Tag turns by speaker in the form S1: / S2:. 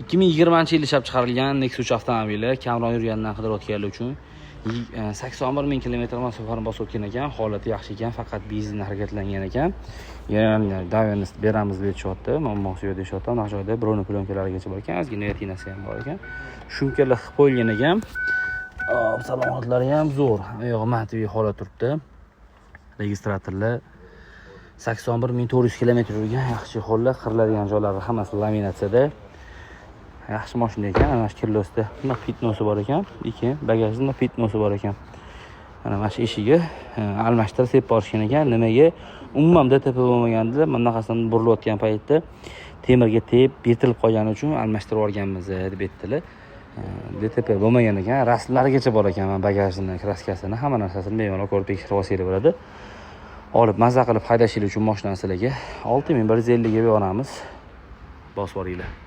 S1: 2020-yil ishlab chiqarilgan Nexus avtomobili kamroq yurgandan qidirayotganlar uchun 81 ming kilometr masofani bosib o'tgan ekan, holati yaxshi ekan, faqat benzinda harakatlangan ekan. Yana davenist beramiz deb aytishyapti, muammosi yo'q deyishyapti. Mana joyda broni plyonkalarigacha bor ekan, ozgina yatinasi ham bor ekan. Shumkalar qilib qo'yilgan ekan. Salomatlari ham zo'r. Oyog'i matviy holat turibdi. Registratorlar 81.400 kilometr yurgan, yaxshi holda, qiriladigan joylari hammasi laminatsiyada. Yaxshi mashina ekan, mana shu kirlosda fitnosi bor ekan, keyin bagajda fitnosi bor ekan. Mana shu eshigi almashtirib sepib borishgan ekan. Nimaga? Umuman DTP bo'lmaganda, mana bunaqasidan burilayotgan paytda temirga tegib, betilib qolgani uchun almashtirib olganmiz deb aytdilar. DTP bo'lmagan ekan, rasmlarigacha bor ekan, mana bagajini, kraskasini, hamma narsasini bemalol ko'rib tekshirib olsangiz bo'ladi. Olib mazza qilib haydashingiz uchun mashinani sizlarga 6150 ga beramiz. Bosib boringlar.